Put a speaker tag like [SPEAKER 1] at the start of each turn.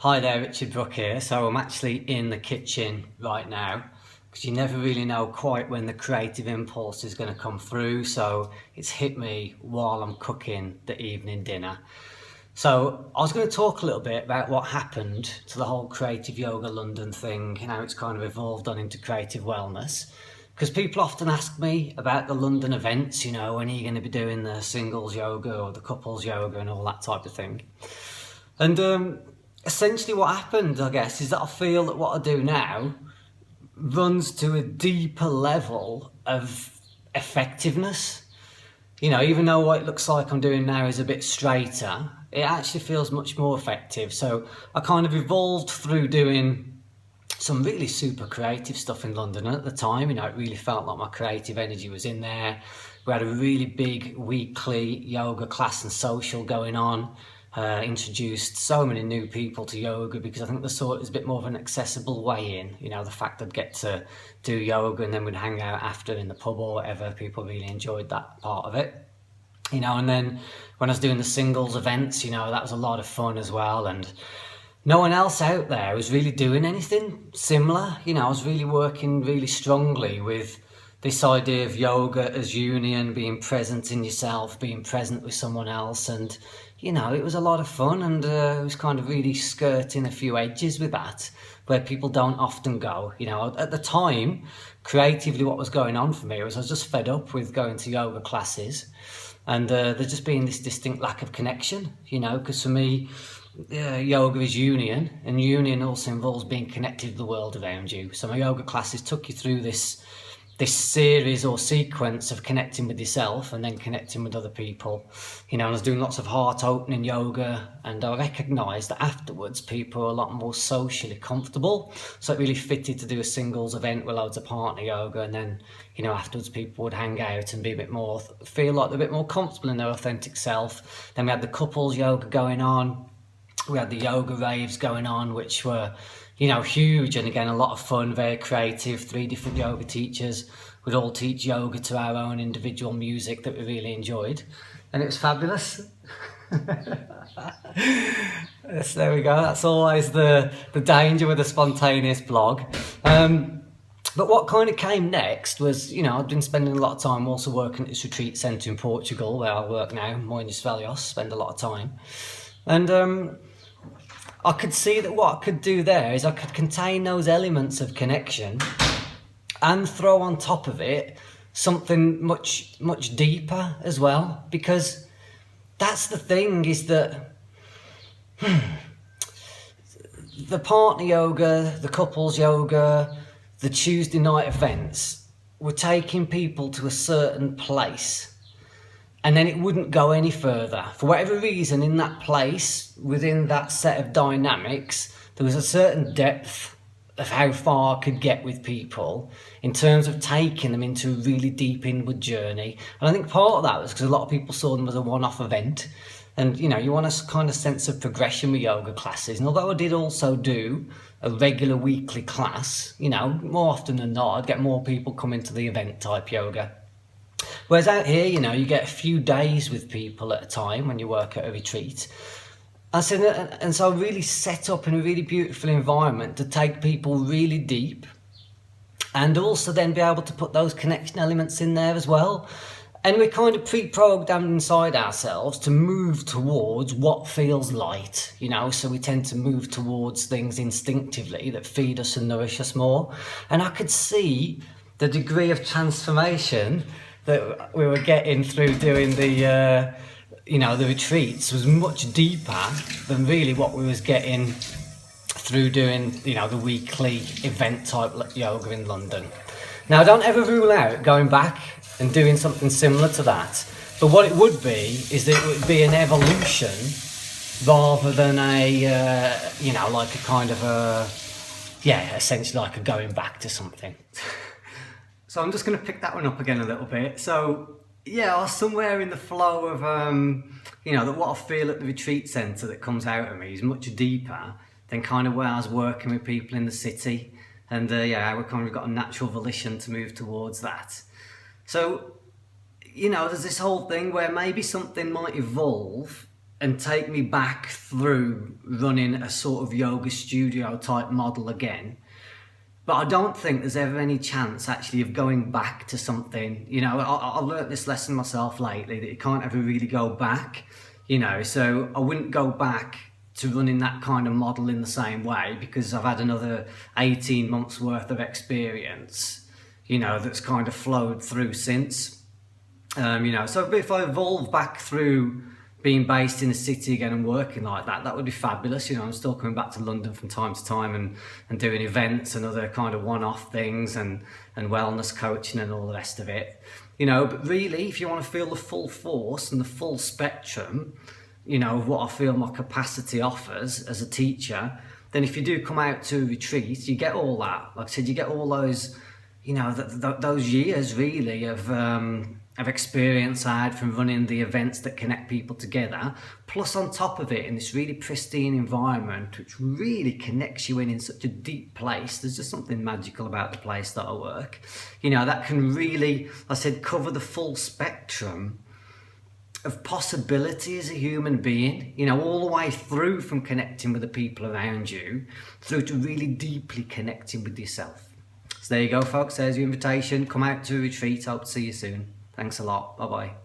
[SPEAKER 1] Hi there, Richard Brook here. So I'm actually in the kitchen right now because you never really know quite when the creative impulse is going to come through. So it's hit me while I'm cooking the evening dinner. So I was going to talk a little bit about what happened to the whole Creative Yoga London thing, and how it's kind of evolved on into creative wellness. Because people often ask me about the London events, when are you going to be doing the singles yoga or the couples yoga and all that type of thing. And essentially what happened, I guess, is that I feel that what I do now runs to a deeper level of effectiveness. Even though what it looks like I'm doing now is a bit straighter, it actually feels much more effective. So I kind of evolved through doing some really super creative stuff in London. And at the time, it really felt like my creative energy was in there. We had a really big weekly yoga class and social going on. Introduced so many new people to yoga because I think they saw it as a bit more of an accessible way in. The fact I'd get to do yoga and then we'd hang out after in the pub or whatever. People really enjoyed that part of it. And then when I was doing the singles events, that was a lot of fun as well. And no one else out there was really doing anything similar. I was really working really strongly with this idea of yoga as union, being present in yourself, being present with someone else. And it was a lot of fun, and it was kind of really skirting a few edges with that, where people don't often go. At the time, creatively, what was going on for me was I was just fed up with going to yoga classes, and there just being this distinct lack of connection, because for me, yoga is union, and union also involves being connected to the world around you. So my yoga classes took you through this series or sequence of connecting with yourself and then connecting with other people. And I was doing lots of heart opening yoga, and I recognised that afterwards people were a lot more socially comfortable. So it really fitted to do a singles event with loads of partner yoga, and then afterwards people would hang out and be a bit more, feel like they're a bit more comfortable in their authentic self. Then we had the couples yoga going on. We had the yoga raves going on, which were huge, and again, a lot of fun, very creative. 3 different yoga teachers would all teach yoga to our own individual music that we really enjoyed, and it was fabulous. Yes, there we go. That's always the danger with a spontaneous blog. But what kind of came next was, I've been spending a lot of time also working at this retreat centre in Portugal, where I work now, Moinhos Velhos, spend a lot of time. And I could see that what I could do there is I could contain those elements of connection and throw on top of it something much, much deeper as well. Because that's the thing, is that the partner yoga, the couples yoga, the Tuesday night events were taking people to a certain place. And then it wouldn't go any further. For whatever reason, in that place, within that set of dynamics, there was a certain depth of how far I could get with people in terms of taking them into a really deep inward journey. And I think part of that was because a lot of people saw them as a one-off event. And, you want a kind of sense of progression with yoga classes. And although I did also do a regular weekly class, more often than not, I'd get more people coming to the event type yoga. Whereas out here, you get a few days with people at a time when you work at a retreat. And so I really set up in a really beautiful environment to take people really deep, and also then be able to put those connection elements in there as well. And we're kind of pre-programmed inside ourselves to move towards what feels light, so we tend to move towards things instinctively that feed us and nourish us more. And I could see the degree of transformation that we were getting through doing the retreats was much deeper than really what we was getting through doing, the weekly event type yoga in London. Now, I don't ever rule out going back and doing something similar to that, but what it would be is that it would be an evolution rather than like a kind of essentially like a going back to something. So I'm just going to pick that one up again a little bit. So I was somewhere in the flow of, that what I feel at the retreat centre that comes out of me is much deeper than kind of where I was working with people in the city. And we kind of got a natural volition to move towards that. So, there's this whole thing where maybe something might evolve and take me back through running a sort of yoga studio type model again. But I don't think there's ever any chance actually of going back to something. I learnt this lesson myself lately, that you can't ever really go back, so I wouldn't go back to running that kind of model in the same way, because I've had another 18 months worth of experience, that's kind of flowed through since. So if I evolve back through being based in a city again and working like that, that would be fabulous. I'm still coming back to London from time to time and doing events and other kind of one-off things and wellness coaching and all the rest of it. But really, if you want to feel the full force and the full spectrum, of what I feel my capacity offers as a teacher, then if you do come out to a retreat, you get all that. Like I said, you get all those, those years really of experience I had from running the events that connect people together, plus on top of it in this really pristine environment which really connects you in such a deep place. There's just something magical about the place that I work, that can really, I said, cover the full spectrum of possibility as a human being, all the way through from connecting with the people around you through to really deeply connecting with yourself. So there you go, folks. There's your invitation. Come out to a retreat. Hope to see you soon. Thanks a lot. Bye-bye.